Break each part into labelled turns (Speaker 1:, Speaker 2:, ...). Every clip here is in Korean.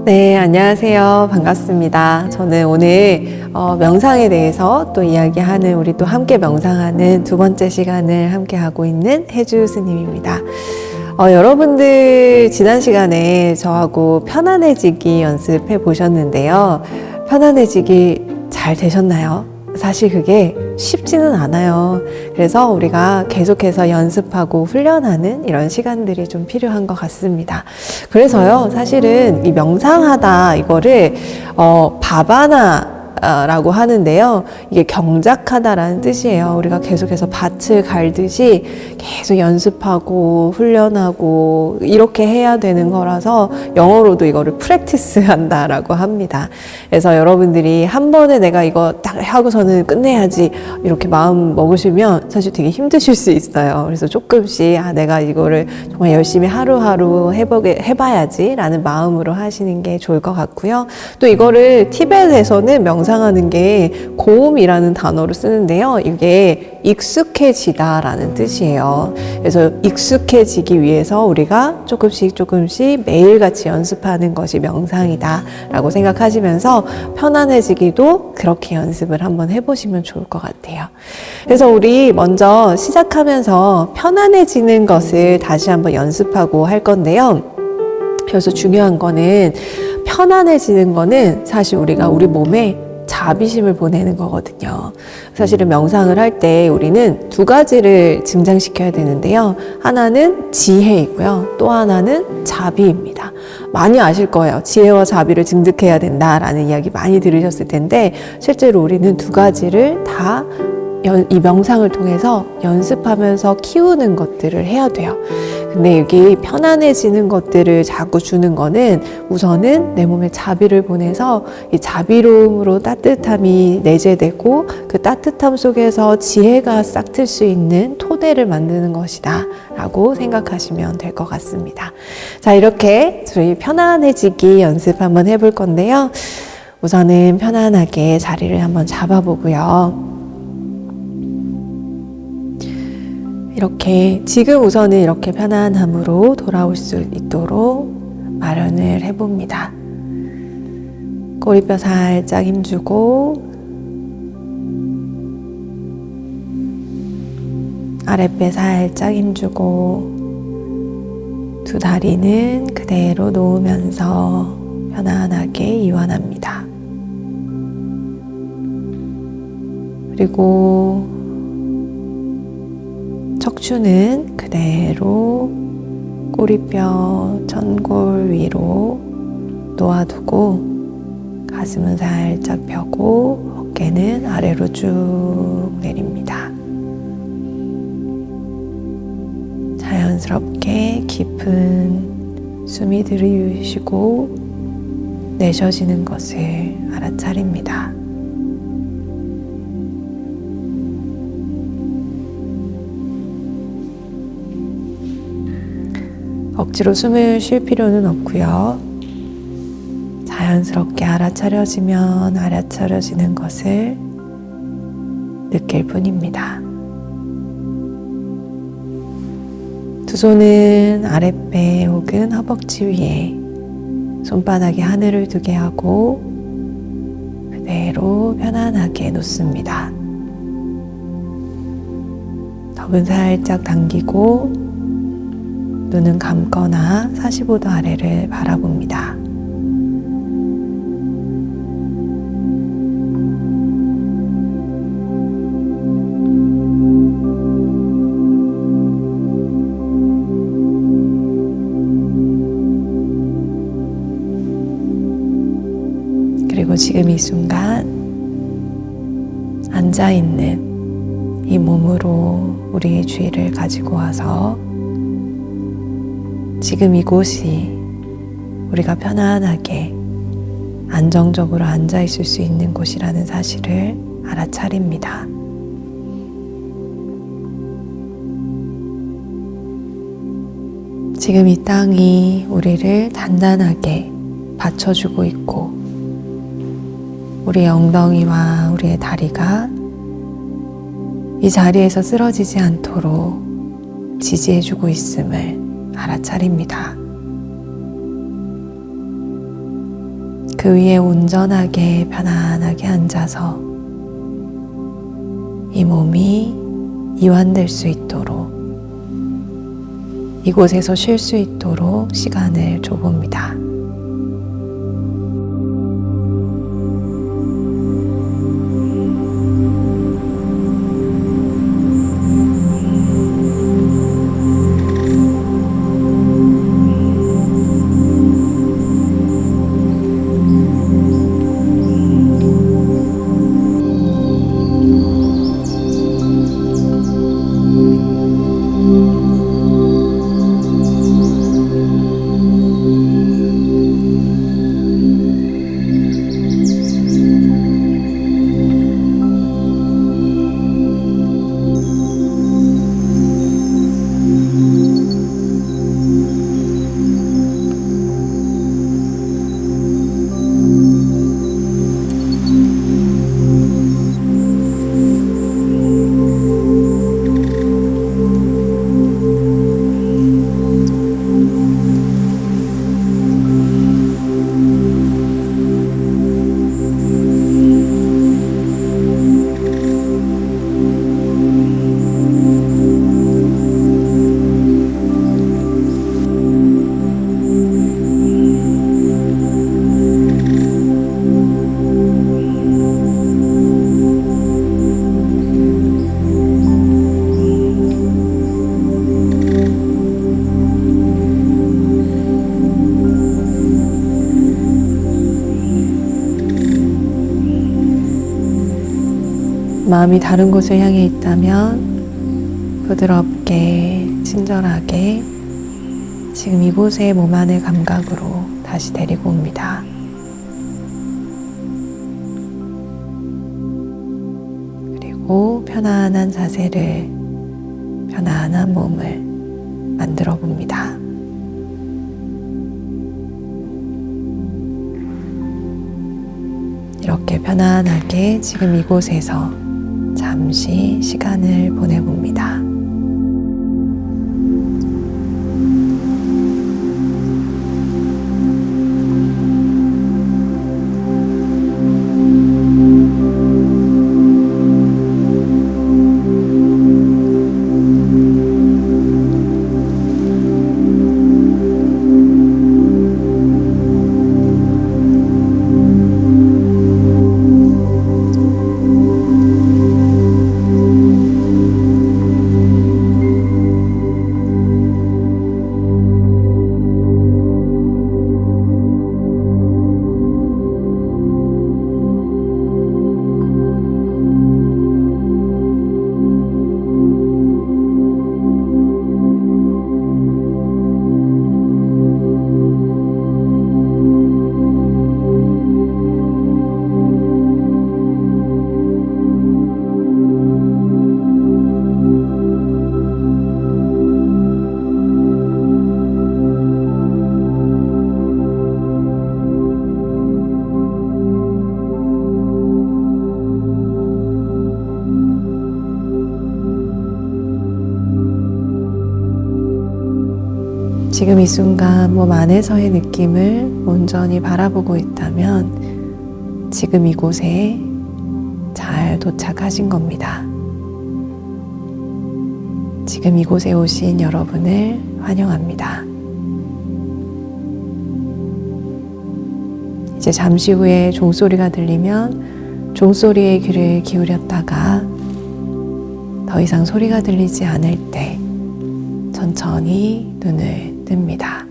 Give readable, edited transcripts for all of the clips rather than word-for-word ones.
Speaker 1: 네, 안녕하세요. 반갑습니다. 저는 오늘 명상에 대해서 또 이야기하는 우리 또 함께 명상하는 두 번째 시간을 함께 하고 있는 혜주 스님입니다. 여러분들 지난 시간에 저하고 편안해지기 연습해 보셨는데요. 편안해지기 잘 되셨나요? 사실 그게 쉽지는 않아요. 그래서 우리가 계속해서 연습하고 훈련하는 이런 시간들이 좀 필요한 것 같습니다. 그래서요, 사실은 이 명상하다 이거를 바바나 라고 하는데요. 이게 경작하다라는 뜻이에요. 우리가 계속해서 밭을 갈듯이 계속 연습하고 훈련하고 이렇게 해야 되는 거라서 영어로도 이거를 프랙티스 한다라고 합니다. 그래서 여러분들이 한 번에 내가 이거 딱 하고서는 끝내야지 이렇게 마음 먹으시면 사실 되게 힘드실 수 있어요. 그래서 조금씩 내가 이거를 정말 열심히 하루하루 해봐야지 라는 마음으로 하시는 게 좋을 것 같고요. 또 이거를 티벳에서는 명상하는 게 고음이라는 단어를 쓰는데요. 이게 익숙해지다라는 뜻이에요. 그래서 익숙해지기 위해서 우리가 조금씩 매일같이 연습하는 것이 명상이다 라고 생각하시면서 편안해지기도 그렇게 연습을 한번 해보시면 좋을 것 같아요. 그래서 우리 먼저 시작하면서 편안해지는 것을 다시 한번 연습하고 할 건데요. 그래서 중요한 거는 편안해지는 거는 사실 우리가 우리 몸에 자비심을 보내는 거거든요. 사실은 명상을 할 때 우리는 두 가지를 증장시켜야 되는데요. 하나는 지혜이고요. 또 하나는 자비입니다. 많이 아실 거예요. 지혜와 자비를 증득해야 된다라는 이야기 많이 들으셨을 텐데 실제로 우리는 두 가지를 다 이 명상을 통해서 연습하면서 키우는 것들을 해야 돼요. 근데 여기 편안해지는 것들을 자꾸 주는 거는 우선은 내 몸에 자비를 보내서 이 자비로움으로 따뜻함이 내재되고 그 따뜻함 속에서 지혜가 싹틀 수 있는 토대를 만드는 것이다 라고 생각하시면 될 것 같습니다. 자, 이렇게 저희 편안해지기 연습 한번 해볼 건데요. 우선은 편안하게 자리를 한번 잡아보고요. 이렇게 지금 우선은 이렇게 편안함으로 돌아올 수 있도록 마련을 해봅니다. 꼬리뼈 살짝 힘주고 아랫배 살짝 힘주고 두 다리는 그대로 놓으면서 편안하게 이완합니다. 그리고 척추는 그대로 꼬리뼈 전골 위로 놓아두고 가슴은 살짝 펴고 어깨는 아래로 쭉 내립니다. 자연스럽게 깊은 숨이 들이쉬고 내쉬어지는 것을 알아차립니다. 억지로 숨을 쉴 필요는 없고요. 자연스럽게 알아차려지면 알아차려지는 것을 느낄 뿐입니다. 두 손은 아랫배 혹은 허벅지 위에 손바닥에 하늘을 두게 하고 그대로 편안하게 놓습니다. 턱은 살짝 당기고 눈은 감거나 45도 아래를 바라봅니다. 그리고 지금 이 순간 앉아있는 이 몸으로 우리의 주의를 가지고 와서 지금 이곳이 우리가 편안하게 안정적으로 앉아있을 수 있는 곳이라는 사실을 알아차립니다. 지금 이 땅이 우리를 단단하게 받쳐주고 있고 우리의 엉덩이와 우리의 다리가 이 자리에서 쓰러지지 않도록 지지해주고 있음을 알아차립니다. 그 위에 온전하게 편안하게 앉아서 이 몸이 이완될 수 있도록 이곳에서 쉴 수 있도록 시간을 줘봅니다. 마음이 다른 곳을 향해 있다면 부드럽게, 친절하게 지금 이곳의 몸 안의 감각으로 다시 데리고 옵니다. 그리고 편안한 자세를, 편안한 몸을 만들어 봅니다. 이렇게 편안하게 지금 이곳에서 잠시 시간을 보내봅니다. 지금 이 순간 몸 안에서의 느낌을 온전히 바라보고 있다면 지금 이곳에 잘 도착하신 겁니다. 지금 이곳에 오신 여러분을 환영합니다. 이제 잠시 후에 종소리가 들리면 종소리에 귀를 기울였다가 더 이상 소리가 들리지 않을 때 천천히 눈을 뜹니다.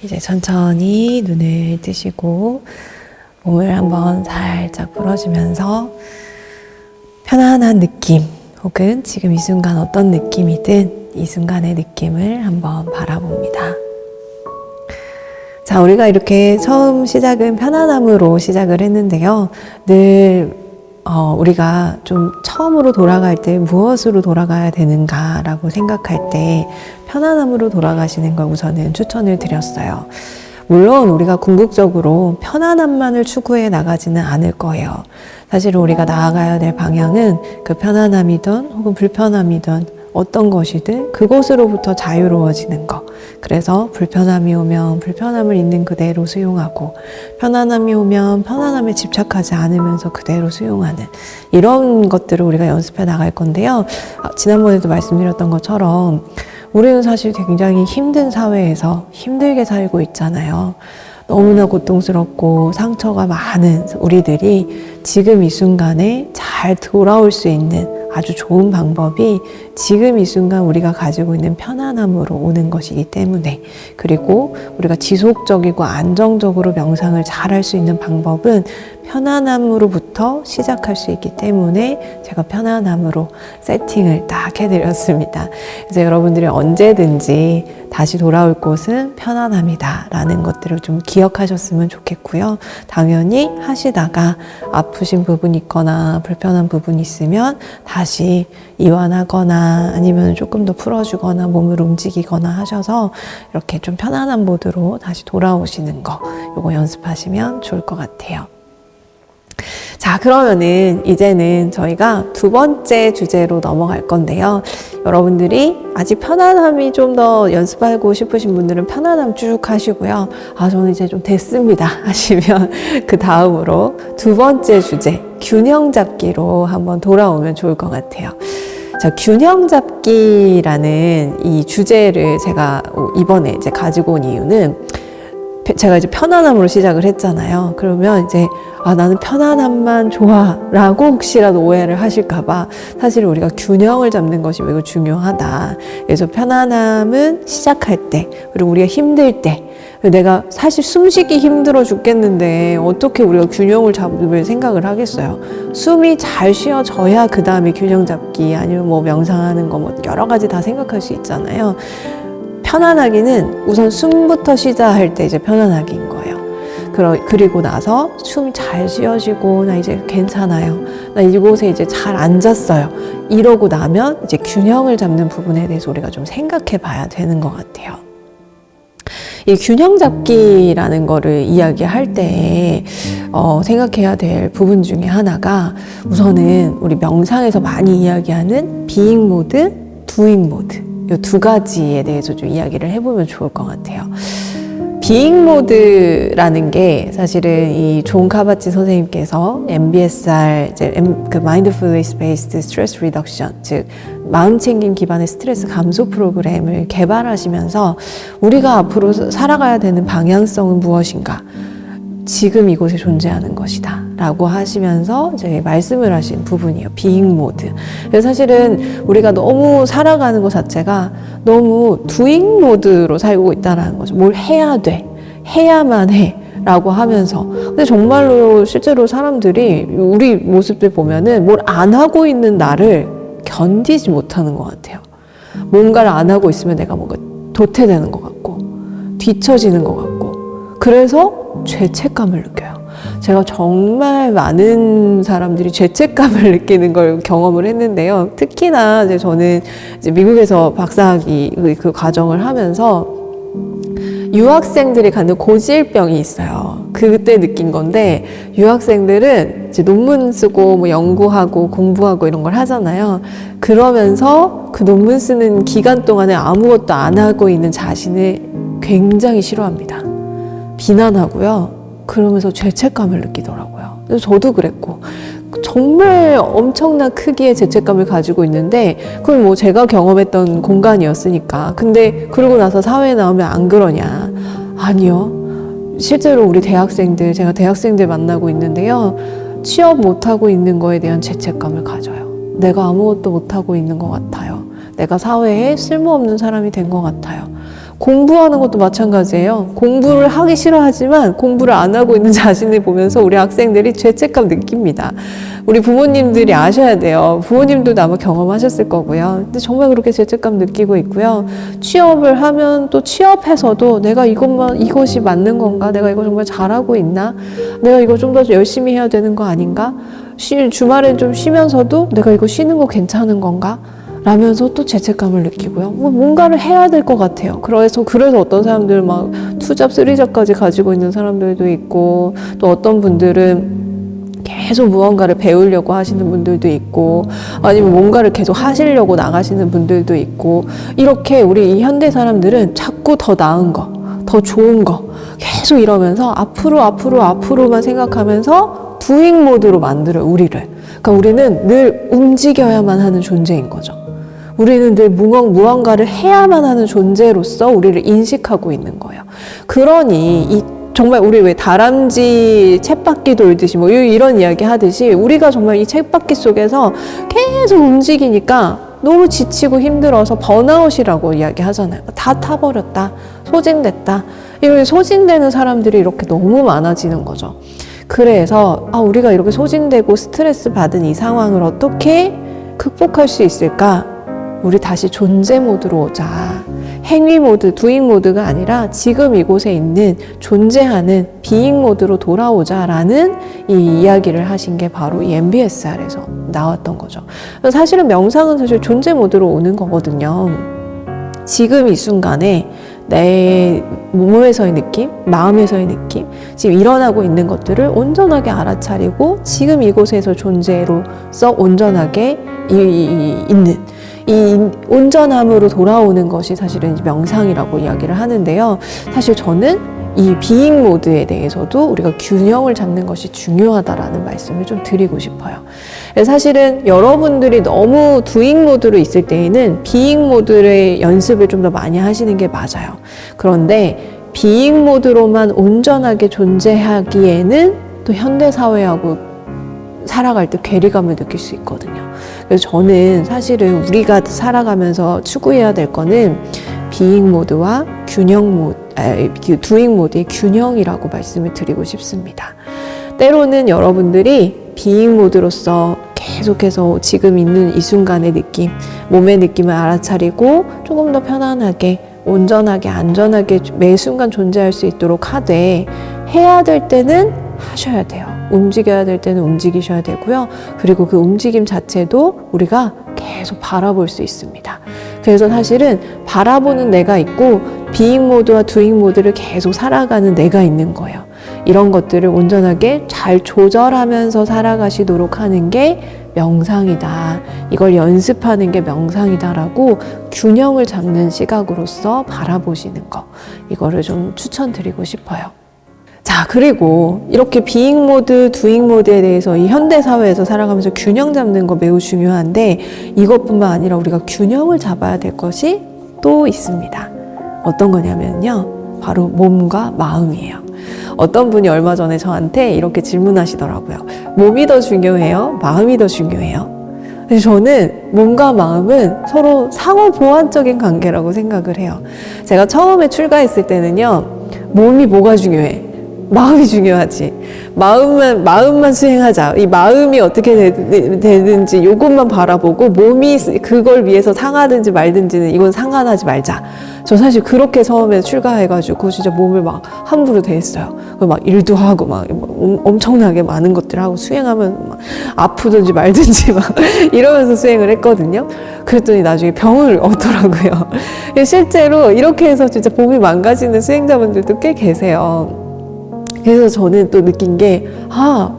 Speaker 1: 이제 천천히 눈을 뜨시고 몸을 한번 살짝 풀어주면서 편안한 느낌 혹은 지금 이 순간 어떤 느낌이든 이 순간의 느낌을 한번 바라봅니다. 자, 우리가 이렇게 처음 시작은 편안함으로 시작을 했는데요. 늘 우리가 좀 처음으로 돌아갈 때 무엇으로 돌아가야 되는가라고 생각할 때 편안함으로 돌아가시는 걸 우선은 추천을 드렸어요. 물론 우리가 궁극적으로 편안함만을 추구해 나가지는 않을 거예요. 사실 우리가 나아가야 될 방향은 그 편안함이든 혹은 불편함이든 어떤 것이든 그것으로부터 자유로워지는 것. 그래서 불편함이 오면 불편함을 있는 그대로 수용하고 편안함이 오면 편안함에 집착하지 않으면서 그대로 수용하는 이런 것들을 우리가 연습해 나갈 건데요. 지난번에도 말씀드렸던 것처럼 우리는 사실 굉장히 힘든 사회에서 힘들게 살고 있잖아요. 너무나 고통스럽고 상처가 많은 우리들이 지금 이 순간에 잘 돌아올 수 있는 아주 좋은 방법이 지금 이 순간 우리가 가지고 있는 편안함으로 오는 것이기 때문에, 그리고 우리가 지속적이고 안정적으로 명상을 잘 할 수 있는 방법은 편안함으로부터 시작할 수 있기 때문에 제가 편안함으로 세팅을 딱 해드렸습니다. 그래서 여러분들이 언제든지 다시 돌아올 곳은 편안함이다 라는 것들을 좀 기억하셨으면 좋겠고요. 당연히 하시다가 아프신 부분이 있거나 불편한 부분이 있으면 다시 이완하거나 아니면 조금 더 풀어주거나 몸을 움직이거나 하셔서 이렇게 좀 편안한 모드로 다시 돌아오시는 거, 요거 연습하시면 좋을 것 같아요. 자, 그러면은 이제는 저희가 두 번째 주제로 넘어갈 건데요. 여러분들이 아직 편안함이 좀 더 연습하고 싶으신 분들은 편안함 쭉 하시고요. 저는 이제 좀 됐습니다 하시면 그 다음으로 두 번째 주제, 균형 잡기로 한번 돌아오면 좋을 것 같아요. 자, 균형 잡기라는 이 주제를 제가 이번에 이제 가지고 온 이유는, 제가 이제 편안함으로 시작을 했잖아요. 그러면 이제 나는 편안함만 좋아 라고 혹시라도 오해를 하실까봐, 사실 우리가 균형을 잡는 것이 매우 중요하다. 그래서 편안함은 시작할 때, 그리고 우리가 힘들 때, 내가 사실 숨쉬기 힘들어 죽겠는데 어떻게 우리가 균형을 잡을 생각을 하겠어요. 숨이 잘 쉬어져야 그 다음에 균형 잡기 아니면 뭐 명상하는 거 뭐 여러 가지 다 생각할 수 있잖아요. 편안하기는 우선 숨부터 쉬자 할 때 이제 편안하기인 거예요. 그리고 나서 숨이 잘 쉬어지고 나 이제 괜찮아요. 나 이곳에 이제 잘 앉았어요. 이러고 나면 이제 균형을 잡는 부분에 대해서 우리가 좀 생각해 봐야 되는 것 같아요. 이 균형 잡기라는 거를 이야기할 때 생각해야 될 부분 중에 하나가, 우선은 우리 명상에서 많이 이야기하는 비잉 모드, 두잉 모드, 이 두 가지에 대해서 좀 이야기를 해보면 좋을 것 같아요. 비잉 모드라는 게 사실은 이 존 카바치 선생님께서 MBSR, 그 Mindfulness Based Stress Reduction, 즉 마음 챙김 기반의 스트레스 감소 프로그램을 개발하시면서 우리가 앞으로 살아가야 되는 방향성은 무엇인가? 지금 이곳에 존재하는 것이다 라고 하시면서 이제 말씀을 하신 부분이에요. 비잉 모드. 그래서 사실은 우리가 너무 살아가는 것 자체가 너무 두잉 모드로 살고 있다는 거죠. 뭘 해야 돼, 해야만 해 라고 하면서. 근데 정말로 실제로 사람들이 우리 모습들 보면은 뭘 안 하고 있는 나를 견디지 못하는 것 같아요. 뭔가를 안 하고 있으면 내가 뭔가 도태되는 것 같고 뒤처지는 것 같고, 그래서 죄책감을 느껴요. 제가 정말 많은 사람들이 죄책감을 느끼는 걸 경험을 했는데요. 특히나 이제 저는 이제 미국에서 박사학위 그 과정을 하면서 유학생들이 갖는 고질병이 있어요. 그때 느낀 건데, 유학생들은 이제 논문 쓰고 뭐 연구하고 공부하고 이런 걸 하잖아요. 그러면서 그 논문 쓰는 기간 동안에 아무것도 안 하고 있는 자신을 굉장히 싫어합니다. 비난하고요. 그러면서 죄책감을 느끼더라고요. 그래서 저도 그랬고, 정말 엄청난 크기의 죄책감을 가지고 있는데, 그건 뭐 제가 경험했던 공간이었으니까. 근데 그러고 나서 사회에 나오면 안 그러냐? 아니요. 실제로 우리 대학생들, 제가 대학생들 만나고 있는데요. 취업 못하고 있는 거에 대한 죄책감을 가져요. 내가 아무것도 못하고 있는 것 같아요. 내가 사회에 쓸모없는 사람이 된 것 같아요. 공부하는 것도 마찬가지예요. 공부를 하기 싫어하지만 공부를 안 하고 있는 자신을 보면서 우리 학생들이 죄책감 느낍니다. 우리 부모님들이 아셔야 돼요. 부모님들도 아마 경험하셨을 거고요. 근데 정말 그렇게 죄책감 느끼고 있고요. 취업을 하면 또 취업해서도 내가 이것이 맞는 건가? 내가 이거 정말 잘하고 있나? 내가 이거 좀 더 열심히 해야 되는 거 아닌가? 주말엔 좀 쉬면서도 내가 이거 쉬는 거 괜찮은 건가? 라면서 또 죄책감을 느끼고요. 뭔가를 해야 될 것 같아요. 그래서 어떤 사람들 막 투잡, 쓰리잡까지 가지고 있는 사람들도 있고, 또 어떤 분들은 계속 무언가를 배우려고 하시는 분들도 있고, 아니면 뭔가를 계속 하시려고 나가시는 분들도 있고, 이렇게 우리 이 현대 사람들은 자꾸 더 나은 거, 더 좋은 거 계속 이러면서 앞으로만 생각하면서 두잉 모드로 만들어요, 우리를. 그러니까 우리는 늘 움직여야만 하는 존재인 거죠. 우리는 늘 무언가를 해야만 하는 존재로서 우리를 인식하고 있는 거예요. 그러니 정말 우리 왜 다람쥐 쳇바퀴 돌듯이 뭐 이런 이야기 하듯이 우리가 정말 이 쳇바퀴 속에서 계속 움직이니까 너무 지치고 힘들어서 번아웃이라고 이야기 하잖아요. 다 타버렸다. 소진됐다. 이렇게 소진되는 사람들이 이렇게 너무 많아지는 거죠. 그래서 우리가 이렇게 소진되고 스트레스 받은 이 상황을 어떻게 극복할 수 있을까? 우리 다시 존재 모드로 오자. 행위 모드, 두잉 모드가 아니라 지금 이곳에 있는 존재하는 비잉 모드로 돌아오자라는 이 이야기를 하신 게 바로 이 MBSR에서 나왔던 거죠. 사실은 명상은 사실 존재 모드로 오는 거거든요. 지금 이 순간에 내 몸에서의 느낌, 마음에서의 느낌, 지금 일어나고 있는 것들을 온전하게 알아차리고 지금 이곳에서 존재로서 온전하게 있는 이 온전함으로 돌아오는 것이 사실은 명상이라고 이야기를 하는데요. 사실 저는 이 비잉 모드에 대해서도 우리가 균형을 잡는 것이 중요하다라는 말씀을 좀 드리고 싶어요. 사실은 여러분들이 너무 두잉 모드로 있을 때에는 비잉 모드의 연습을 좀 더 많이 하시는 게 맞아요. 그런데 비잉 모드로만 온전하게 존재하기에는 또 현대사회하고 살아갈 때 괴리감을 느낄 수 있거든요. 그래서 저는 사실은 우리가 살아가면서 추구해야 될 거는 비잉 모드와 두잉 모드의 균형이라고 말씀을 드리고 싶습니다. 때로는 여러분들이 비잉 모드로서 계속해서 지금 있는 이 순간의 느낌, 몸의 느낌을 알아차리고 조금 더 편안하게, 온전하게, 안전하게 매 순간 존재할 수 있도록 하되 해야 될 때는 하셔야 돼요. 움직여야 될 때는 움직이셔야 되고요. 그리고 그 움직임 자체도 우리가 계속 바라볼 수 있습니다. 그래서 사실은 바라보는 내가 있고 비잉 모드와 두잉 모드를 계속 살아가는 내가 있는 거예요. 이런 것들을 온전하게 잘 조절하면서 살아가시도록 하는 게 명상이다. 이걸 연습하는 게 명상이다라고 균형을 잡는 시각으로서 바라보시는 거. 이거를 좀 추천드리고 싶어요. 자, 그리고 이렇게 비잉 모드, 두잉 모드에 대해서 이 현대사회에서 살아가면서 균형 잡는 거 매우 중요한데 이것뿐만 아니라 우리가 균형을 잡아야 될 것이 또 있습니다. 어떤 거냐면요. 바로 몸과 마음이에요. 어떤 분이 얼마 전에 저한테 이렇게 질문하시더라고요. 몸이 더 중요해요? 마음이 더 중요해요? 근데 저는 몸과 마음은 서로 상호 보완적인 관계라고 생각을 해요. 제가 처음에 출가했을 때는요. 몸이 뭐가 중요해? 마음이 중요하지. 마음만 수행하자. 이 마음이 어떻게 되는지 이것만 바라보고 몸이 그걸 위해서 상하든지 말든지는 이건 상관하지 말자. 저 사실 그렇게 처음에 출가해가지고 진짜 몸을 막 함부로 대했어요. 막 일도 하고 막 엄청나게 많은 것들을 하고 수행하면 막 아프든지 말든지 막 이러면서 수행을 했거든요. 그랬더니 나중에 병을 얻더라고요. 실제로 이렇게 해서 진짜 몸이 망가지는 수행자분들도 꽤 계세요. 그래서 저는 또 느낀 게,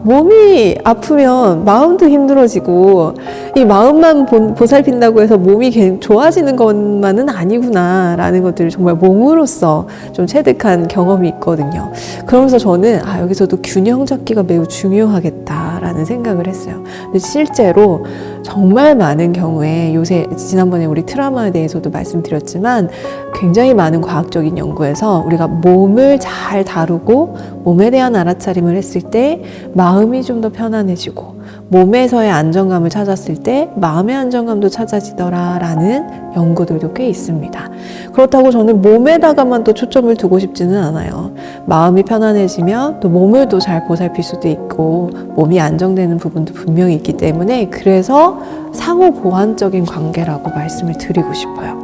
Speaker 1: 몸이 아프면 마음도 힘들어지고, 이 마음만 보살핀다고 해서 몸이 좋아지는 것만은 아니구나라는 것들을 정말 몸으로써 좀 체득한 경험이 있거든요. 그러면서 저는, 여기서도 균형 잡기가 매우 중요하겠다라는 생각을 했어요. 근데 실제로 정말 많은 경우에 요새, 지난번에 우리 트라우마에 대해서도 말씀드렸지만, 굉장히 많은 과학적인 연구에서 우리가 몸을 잘 다루고, 몸에 대한 알아차림을 했을 때 마음이 좀 더 편안해지고 몸에서의 안정감을 찾았을 때 마음의 안정감도 찾아지더라라는 연구들도 꽤 있습니다. 그렇다고 저는 몸에다가만 또 초점을 두고 싶지는 않아요. 마음이 편안해지면 또 몸을 또 잘 보살필 수도 있고 몸이 안정되는 부분도 분명히 있기 때문에 그래서 상호 보완적인 관계라고 말씀을 드리고 싶어요.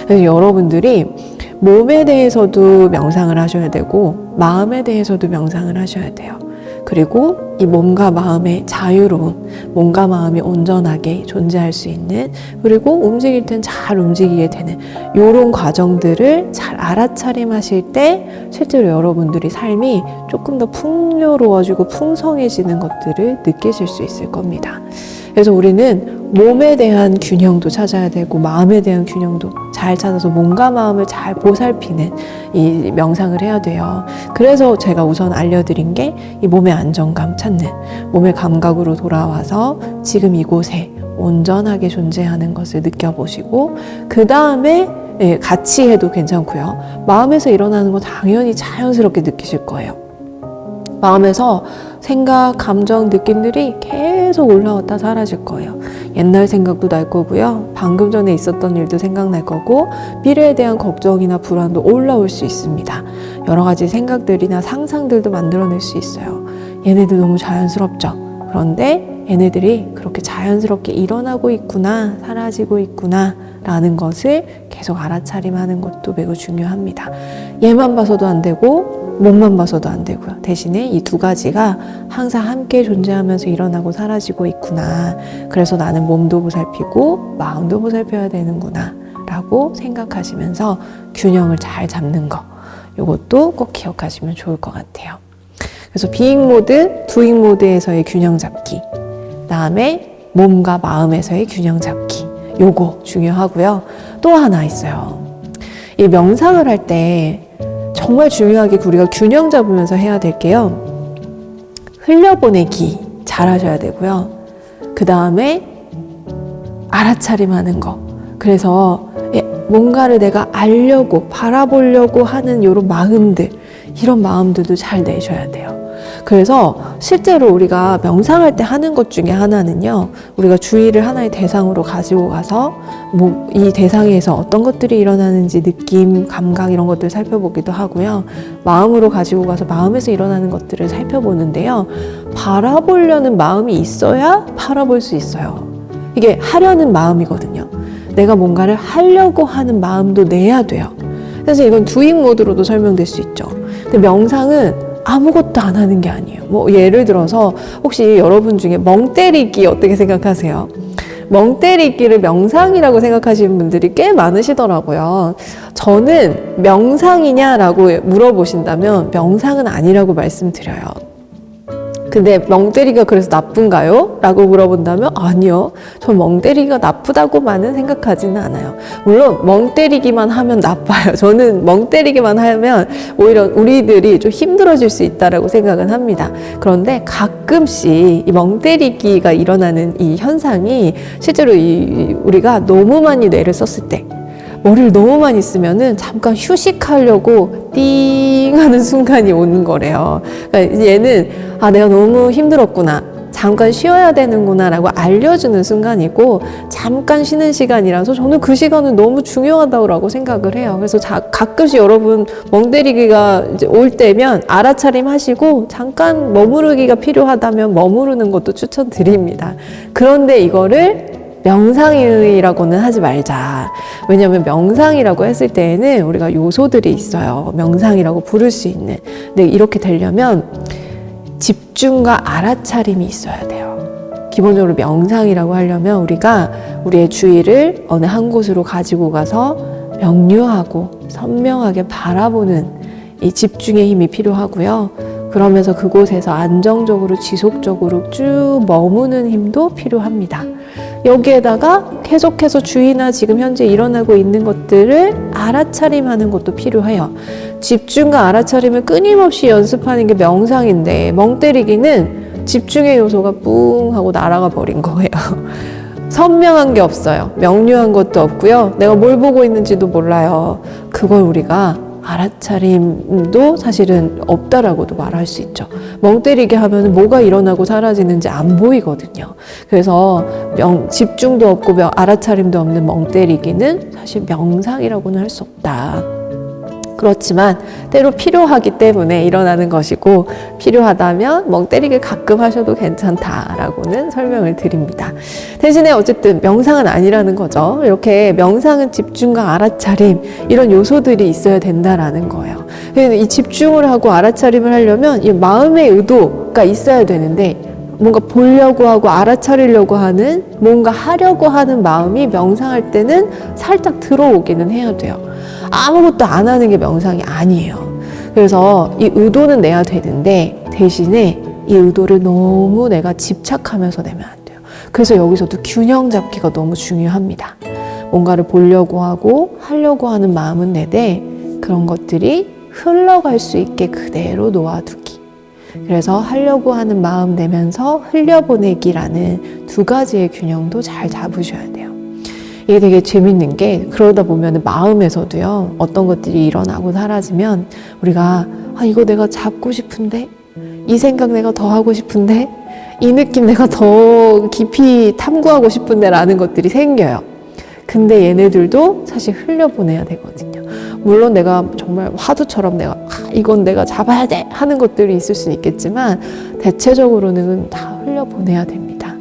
Speaker 1: 그래서 여러분들이 몸에 대해서도 명상을 하셔야 되고 마음에 대해서도 명상을 하셔야 돼요. 그리고 이 몸과 마음의 자유로운, 몸과 마음이 온전하게 존재할 수 있는, 그리고 움직일 땐 잘 움직이게 되는 이런 과정들을 잘 알아차림하실 때 실제로 여러분들이 삶이 조금 더 풍요로워지고 풍성해지는 것들을 느끼실 수 있을 겁니다. 그래서 우리는 몸에 대한 균형도 찾아야 되고 마음에 대한 균형도 잘 찾아서 몸과 마음을 잘 보살피는 이 명상을 해야 돼요. 그래서 제가 우선 알려드린 게 이 몸의 안정감 찾는, 몸의 감각으로 돌아와서 지금 이곳에 온전하게 존재하는 것을 느껴보시고 그 다음에 같이 해도 괜찮고요. 마음에서 일어나는 거 당연히 자연스럽게 느끼실 거예요. 마음에서 생각, 감정, 느낌들이 계속 올라왔다 사라질 거예요. 옛날 생각도 날 거고요. 방금 전에 있었던 일도 생각날 거고 미래에 대한 걱정이나 불안도 올라올 수 있습니다. 여러 가지 생각들이나 상상들도 만들어낼 수 있어요. 얘네들 너무 자연스럽죠? 그런데 얘네들이 그렇게 자연스럽게 일어나고 있구나, 사라지고 있구나 라는 것을 계속 알아차림하는 것도 매우 중요합니다. 얘만 봐서도 안 되고 몸만 봐서도 안 되고요. 대신에 이 두 가지가 항상 함께 존재하면서 일어나고 사라지고 있구나. 그래서 나는 몸도 보살피고 마음도 보살펴야 되는구나 라고 생각하시면서 균형을 잘 잡는 거, 이것도 꼭 기억하시면 좋을 것 같아요. 그래서 비잉 모드, 두잉 모드에서의 균형 잡기, 그다음에 몸과 마음에서의 균형 잡기, 요거 중요하고요. 또 하나 있어요. 이 명상을 할 때 정말 중요하게 우리가 균형 잡으면서 해야 될 게요. 흘려보내기 잘 하셔야 되고요. 그 다음에 알아차림하는 거. 그래서 뭔가를 내가 알려고, 바라보려고 하는 이런 마음들, 이런 마음들도 잘 내셔야 돼요. 그래서 실제로 우리가 명상할 때 하는 것 중에 하나는요, 우리가 주의를 하나의 대상으로 가지고 가서 이 대상에서 어떤 것들이 일어나는지 느낌, 감각 이런 것들을 살펴보기도 하고요. 마음으로 가지고 가서 마음에서 일어나는 것들을 살펴보는데요. 바라보려는 마음이 있어야 바라볼 수 있어요. 이게 하려는 마음이거든요. 내가 뭔가를 하려고 하는 마음도 내야 돼요. 그래서 이건 두잉 모드로도 설명될 수 있죠. 근데 명상은 아무것도 안 하는 게 아니에요. 뭐 예를 들어서 혹시 여러분 중에 멍 때리기 어떻게 생각하세요? 멍 때리기를 명상이라고 생각하시는 분들이 꽤 많으시더라고요. 저는 명상이냐라고 물어보신다면 명상은 아니라고 말씀드려요. 근데 멍 때리기가 그래서 나쁜가요? 라고 물어본다면 아니요. 전 멍 때리기가 나쁘다고만은 생각하지는 않아요. 물론 멍 때리기만 하면 나빠요. 저는 멍 때리기만 하면 오히려 우리들이 좀 힘들어질 수 있다라고 생각은 합니다. 그런데 가끔씩 이 멍 때리기가 일어나는 이 현상이 실제로 우리가 너무 많이 뇌를 썼을 때, 머리를 너무 많이 쓰면은 잠깐 휴식하려고 띵 하는 순간이 오는 거래요. 그러니까 얘는 내가 너무 힘들었구나, 잠깐 쉬어야 되는구나 라고 알려주는 순간이고, 잠깐 쉬는 시간이라서 저는 그 시간은 너무 중요하다고 생각을 해요. 그래서 가끔씩 여러분 멍때리기가 이제 올 때면 알아차림 하시고 잠깐 머무르기가 필요하다면 머무르는 것도 추천드립니다. 그런데 이거를 명상이라고는 하지 말자. 왜냐하면 명상이라고 했을 때에는 우리가 요소들이 있어요. 명상이라고 부를 수 있는. 근데 이렇게 되려면 집중과 알아차림이 있어야 돼요. 기본적으로 명상이라고 하려면 우리가 우리의 주의를 어느 한 곳으로 가지고 가서 명료하고 선명하게 바라보는 이 집중의 힘이 필요하고요. 그러면서 그곳에서 안정적으로 지속적으로 쭉 머무는 힘도 필요합니다. 여기에다가 계속해서 주의나 지금 현재 일어나고 있는 것들을 알아차림하는 것도 필요해요. 집중과 알아차림을 끊임없이 연습하는 게 명상인데, 멍 때리기는 집중의 요소가 뿡 하고 날아가 버린 거예요. 선명한 게 없어요. 명료한 것도 없고요. 내가 뭘 보고 있는지도 몰라요. 그걸 우리가 알아차림도 사실은 없다라고도 말할 수 있죠. 멍 때리게 하면 뭐가 일어나고 사라지는지 안 보이거든요. 그래서 집중도 없고 알아차림도 없는 멍 때리기는 사실 명상이라고는 할 수 없다. 그렇지만 때로 필요하기 때문에 일어나는 것이고, 필요하다면 멍 때리기 가끔 하셔도 괜찮다라고는 설명을 드립니다. 대신에 어쨌든 명상은 아니라는 거죠. 이렇게 명상은 집중과 알아차림 이런 요소들이 있어야 된다라는 거예요. 이 집중을 하고 알아차림을 하려면 이 마음의 의도가 있어야 되는데, 뭔가 보려고 하고 알아차리려고 하는, 뭔가 하려고 하는 마음이 명상할 때는 살짝 들어오기는 해야 돼요. 아무것도 안 하는 게 명상이 아니에요. 그래서 이 의도는 내야 되는데, 대신에 이 의도를 너무 내가 집착하면서 내면 안 돼요. 그래서 여기서도 균형 잡기가 너무 중요합니다. 뭔가를 보려고 하고 하려고 하는 마음은 내되, 그런 것들이 흘러갈 수 있게 그대로 놓아두기. 그래서 하려고 하는 마음 내면서 흘려보내기라는 두 가지의 균형도 잘 잡으셔야 돼요. 이게 되게 재밌는 게, 그러다 보면 마음에서도요, 어떤 것들이 일어나고 사라지면 우리가 이거 내가 잡고 싶은데, 이 생각 내가 더 하고 싶은데, 이 느낌 내가 더 깊이 탐구하고 싶은데 라는 것들이 생겨요. 근데 얘네들도 사실 흘려보내야 되거든요. 물론 내가 정말 화두처럼 내가 이건 내가 잡아야 돼 하는 것들이 있을 수 있겠지만, 대체적으로는 다 흘려보내야 됩니다.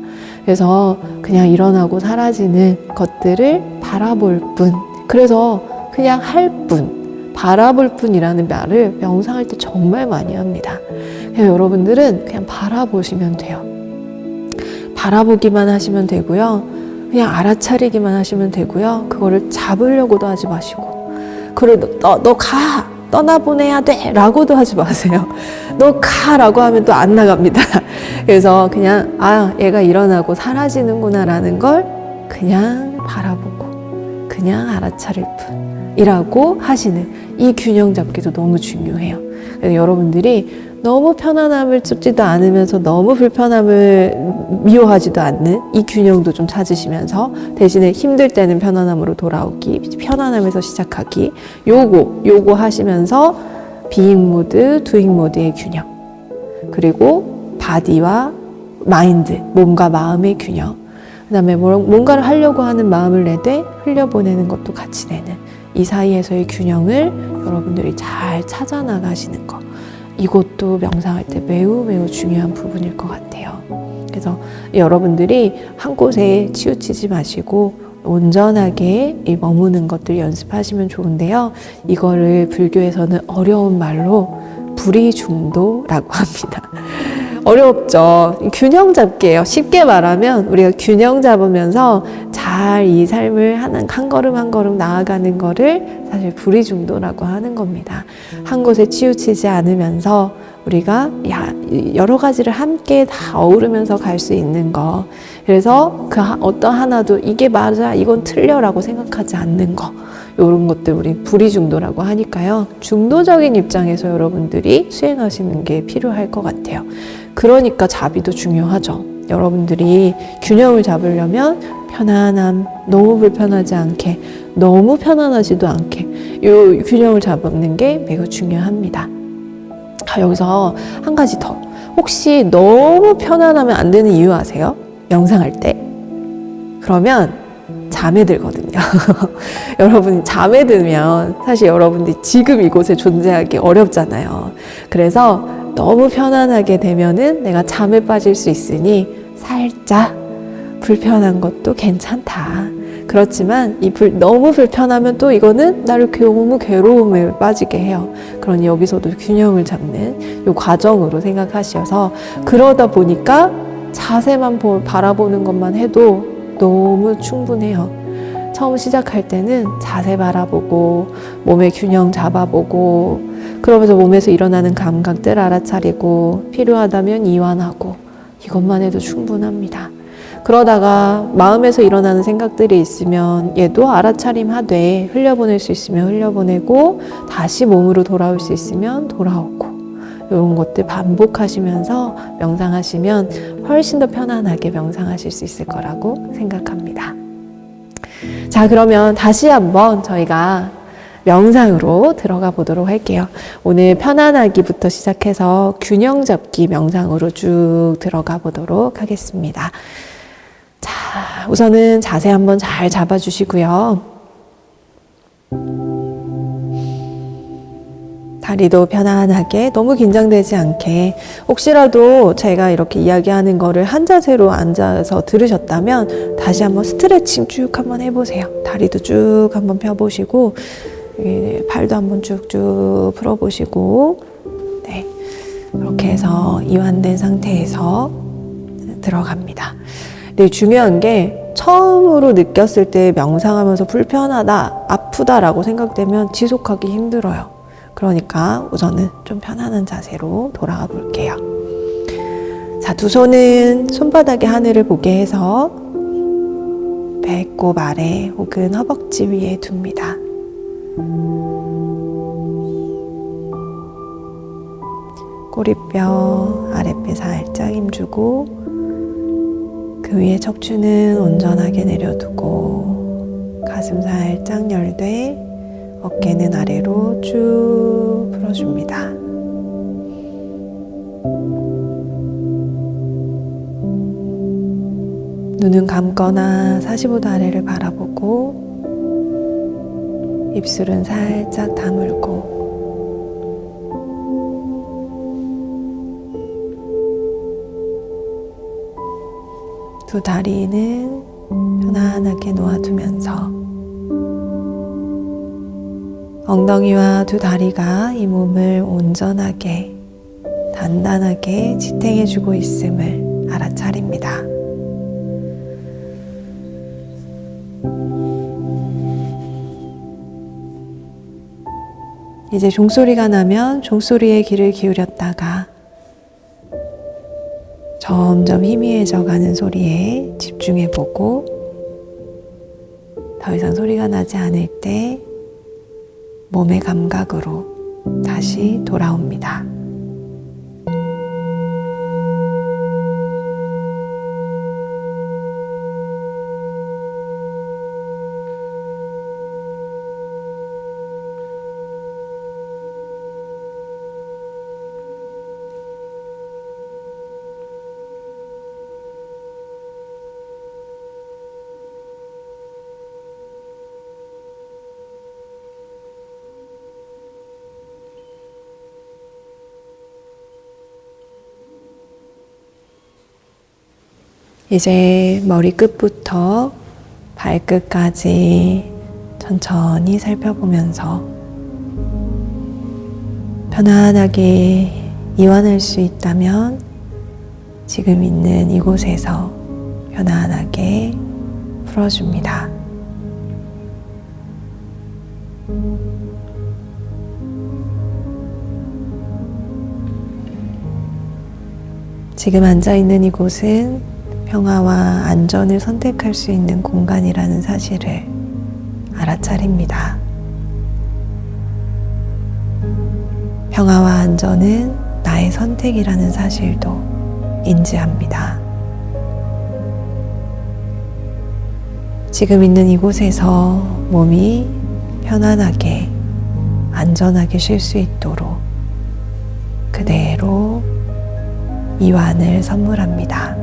Speaker 1: 그래서 그냥 일어나고 사라지는 것들을 바라볼 뿐, 그래서 그냥 할 뿐, 바라볼 뿐이라는 말을 명상할 때 정말 많이 합니다. 그래서 여러분들은 그냥 바라보시면 돼요. 바라보기만 하시면 되고요. 그냥 알아차리기만 하시면 되고요. 그거를 잡으려고도 하지 마시고, 그래 너 가! 떠나보내야 돼! 라고도 하지 마세요. 너 가! 라고 하면 또 안 나갑니다. 그래서 그냥 얘가 일어나고 사라지는구나 라는 걸 그냥 바라보고 그냥 알아차릴 뿐이라고 하시는 이 균형 잡기도 너무 중요해요. 그래서 여러분들이 너무 편안함을 쫓지도 않으면서 너무 불편함을 미워하지도 않는 이 균형도 좀 찾으시면서, 대신에 힘들 때는 편안함으로 돌아오기, 편안함에서 시작하기, 요거 하시면서 비잉 모드, 두잉 모드의 균형, 그리고 바디와 마인드, 몸과 마음의 균형, 그 다음에 뭔가를 하려고 하는 마음을 내되 흘려보내는 것도 같이 내는 이 사이에서의 균형을 여러분들이 잘 찾아 나가시는 거, 이것도 명상할 때 매우 매우 중요한 부분일 것 같아요. 그래서 여러분들이 한 곳에 치우치지 마시고 온전하게 머무는 것들 연습하시면 좋은데요. 이거를 불교에서는 어려운 말로 불이중도라고 합니다. 어렵죠. 균형 잡기예요. 쉽게 말하면 우리가 균형 잡으면서 잘 이 삶을 한 걸음 한 걸음 나아가는 거를 사실 불이중도라고 하는 겁니다. 한 곳에 치우치지 않으면서 우리가 여러 가지를 함께 다 어우르면서 갈 수 있는 거, 그래서 그 어떤 하나도 이게 맞아 이건 틀려라고 생각하지 않는 거, 이런 것들 우리 불이중도라고 하니까요. 중도적인 입장에서 여러분들이 수행하시는 게 필요할 것 같아요. 그러니까 자비도 중요하죠. 여러분들이 균형을 잡으려면 편안함, 너무 불편하지 않게, 너무 편안하지도 않게, 이 균형을 잡는 게 매우 중요합니다. 여기서 한 가지 더. 혹시 너무 편안하면 안 되는 이유 아세요? 명상할 때? 그러면 잠에 들거든요. 여러분이 잠에 들면 사실 여러분들이 지금 이곳에 존재하기 어렵잖아요. 그래서 너무 편안하게 되면은 내가 잠에 빠질 수 있으니 살짝 불편한 것도 괜찮다. 그렇지만 너무 불편하면 또 이거는 나를 너무 괴로움에 빠지게 해요. 그러니 여기서도 균형을 잡는 이 과정으로 생각하셔서, 그러다 보니까 자세만 바라보는 것만 해도 너무 충분해요. 처음 시작할 때는 자세 바라보고 몸의 균형 잡아보고, 그러면서 몸에서 일어나는 감각들 알아차리고 필요하다면 이완하고, 이것만 해도 충분합니다. 그러다가 마음에서 일어나는 생각들이 있으면 얘도 알아차림하되, 흘려보낼 수 있으면 흘려보내고, 다시 몸으로 돌아올 수 있으면 돌아오고, 이런 것들 반복하시면서 명상하시면 훨씬 더 편안하게 명상하실 수 있을 거라고 생각합니다. 자, 그러면 다시 한번 저희가 명상으로 들어가 보도록 할게요. 오늘 편안하기부터 시작해서 균형 잡기 명상으로 쭉 들어가 보도록 하겠습니다. 자, 우선은 자세 한번 잘 잡아주시고요. 다리도 편안하게, 너무 긴장되지 않게, 혹시라도 제가 이렇게 이야기하는 거를 한 자세로 앉아서 들으셨다면 다시 한번 스트레칭 쭉 한번 해보세요. 다리도 쭉 한번 펴보시고, 발도 한번 쭉쭉 풀어보시고, 네, 이렇게 해서 이완된 상태에서 들어갑니다. 근데 중요한 게 처음으로 느꼈을 때 명상하면서 불편하다, 아프다라고 생각되면 지속하기 힘들어요. 그러니까 우선은 좀 편안한 자세로 돌아가 볼게요. 자, 두 손은 손바닥에 하늘을 보게 해서 배꼽 아래 혹은 허벅지 위에 둡니다. 꼬리뼈, 아랫배 살짝 힘주고 그 위에 척추는 온전하게 내려두고 가슴 살짝 열되 어깨는 아래로 쭉 풀어줍니다. 눈은 감거나 45도 아래를 바라보고 입술은 살짝 다물고 두 다리는 편안하게 놓아두면서 엉덩이와 두 다리가 이 몸을 온전하게 단단하게 지탱해주고 있음을 알아차립니다. 이제 종소리가 나면 종소리에 귀를 기울였다가 점점 희미해져 가는 소리에 집중해보고 더 이상 소리가 나지 않을 때 몸의 감각으로 다시 돌아옵니다. 이제 머리끝부터 발끝까지 천천히 살펴보면서 편안하게 이완할 수 있다면 지금 있는 이곳에서 편안하게 풀어줍니다. 지금 앉아있는 이곳은 평화와 안전을 선택할 수 있는 공간이라는 사실을 알아차립니다. 평화와 안전은 나의 선택이라는 사실도 인지합니다. 지금 있는 이곳에서 몸이 편안하게, 안전하게 쉴 수 있도록 그대로 이완을 선물합니다.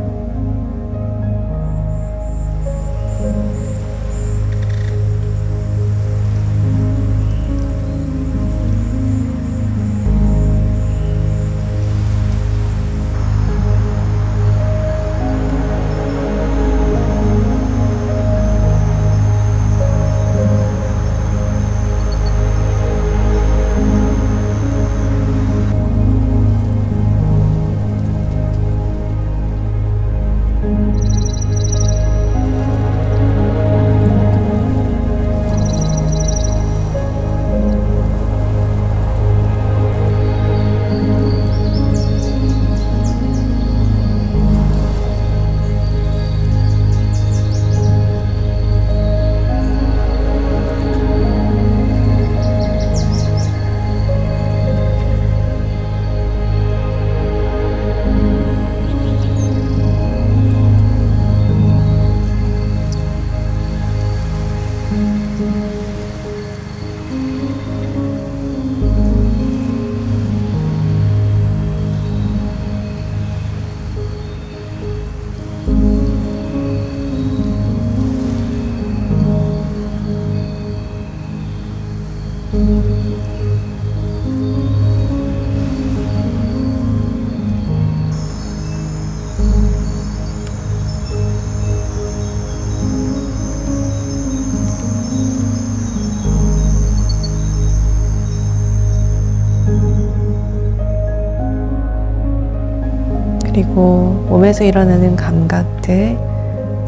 Speaker 1: 그리고 몸에서 일어나는 감각들,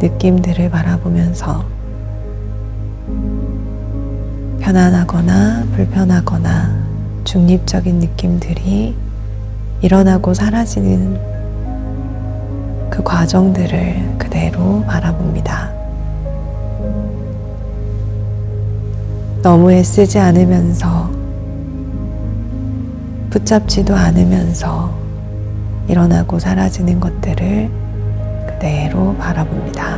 Speaker 1: 느낌들을 바라보면서 편안하거나 불편하거나 중립적인 느낌들이 일어나고 사라지는 그 과정들을 그대로 바라봅니다. 너무 애쓰지 않으면서 붙잡지도 않으면서 일어나고 사라지는 것들을 그대로 바라봅니다.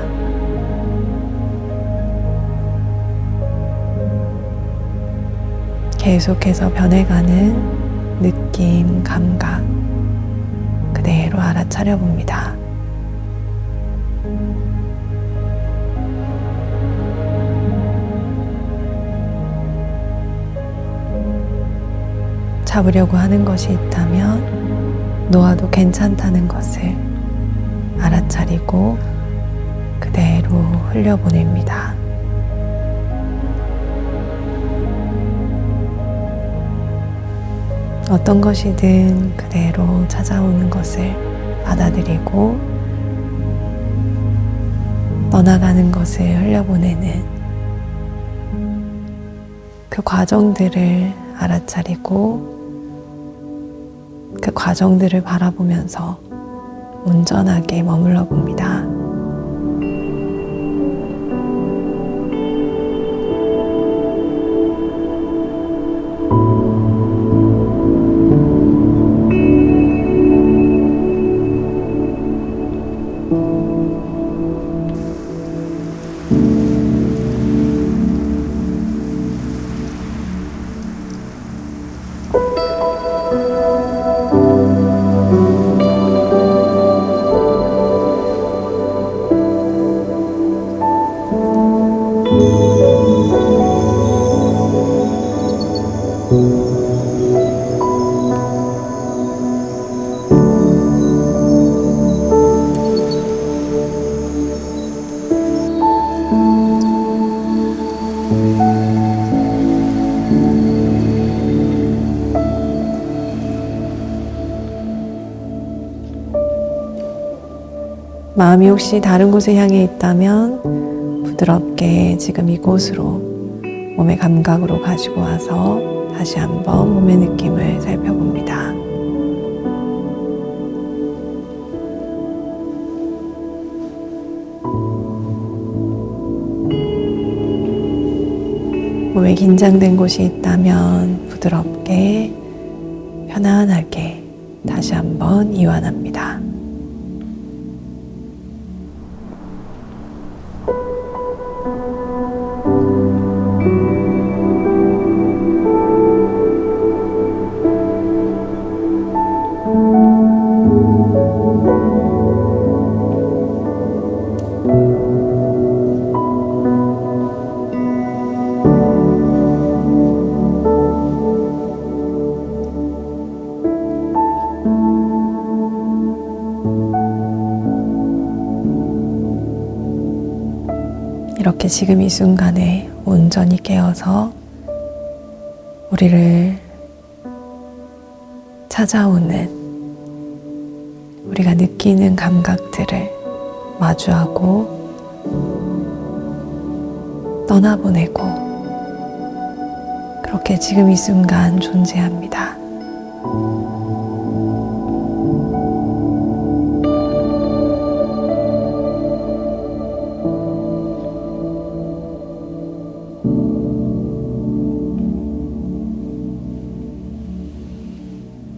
Speaker 1: 계속해서 변해가는 느낌, 감각 그대로 알아차려 봅니다. 잡으려고 하는 것이 있다면 놓아도 괜찮다는 것을 알아차리고 그대로 흘려보냅니다. 어떤 것이든 그대로 찾아오는 것을 받아들이고 떠나가는 것을 흘려보내는 그 과정들을 알아차리고 그 과정들을 바라보면서 온전하게 머물러 봅니다. 마음이 혹시 다른 곳에 향해 있다면 부드럽게 지금 이곳으로 몸의 감각으로 가지고 와서 다시 한번 몸의 느낌을 살펴봅니다. 몸에 긴장된 곳이 있다면 부드럽게 편안하게 다시 한번 이완합니다. 이렇게 지금 이 순간에 온전히 깨어서 우리를 찾아오는 우리가 느끼는 감각들을 마주하고 떠나보내고 그렇게 지금 이 순간 존재합니다.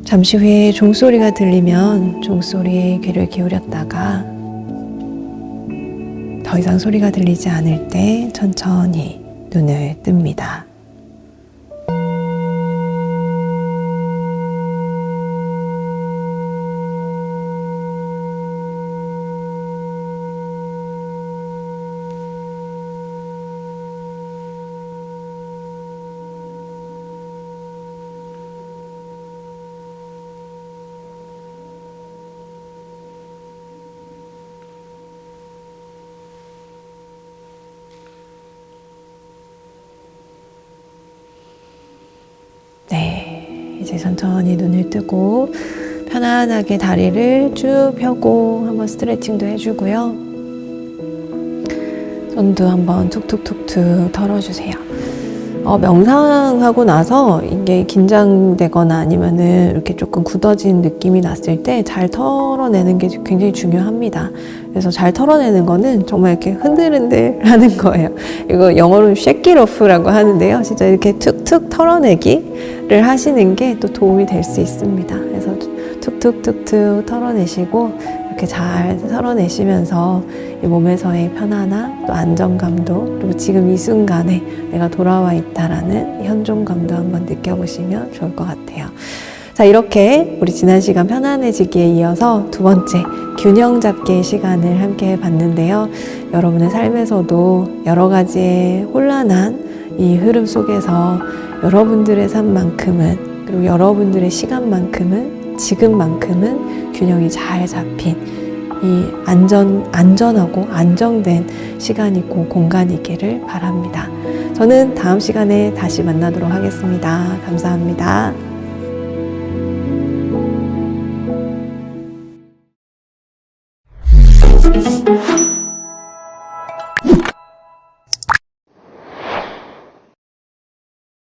Speaker 1: 잠시 후에 종소리가 들리면 종소리에 귀를 기울였다가 더 이상 소리가 들리지 않을 때 천천히 눈을 뜹니다. 네, 이제 천천히 눈을 뜨고 편안하게 다리를 쭉 펴고 한번 스트레칭도 해주고요. 손도 한번 툭툭툭툭 털어주세요. 명상하고 나서 이게 긴장되거나 아니면은 이렇게 조금 굳어진 느낌이 났을 때 잘 털어내는 게 굉장히 중요합니다. 그래서 잘 털어내는 거는 정말 이렇게 흔들흔들 하는 거예요. 이거 영어로 shake it off라고 하는데요. 진짜 이렇게 툭툭 털어내기를 하시는 게 또 도움이 될 수 있습니다. 그래서 툭툭툭툭 털어내시고 이렇게 잘 털어내시면서 이 몸에서의 편안함, 또 안정감도, 그리고 지금 이 순간에 내가 돌아와 있다라는 현존감도 한번 느껴보시면 좋을 것 같아요. 자, 이렇게 우리 지난 시간 편안해지기에 이어서 두 번째 균형 잡기의 시간을 함께 해봤는데요. 여러분의 삶에서도 여러 가지의 혼란한 이 흐름 속에서 여러분들의 삶만큼은, 그리고 여러분들의 시간만큼은, 지금만큼은 균형이 잘 잡힌 이 안전하고 안정된 시간이고 공간이기를 바랍니다. 저는 다음 시간에 다시 만나도록 하겠습니다. 감사합니다.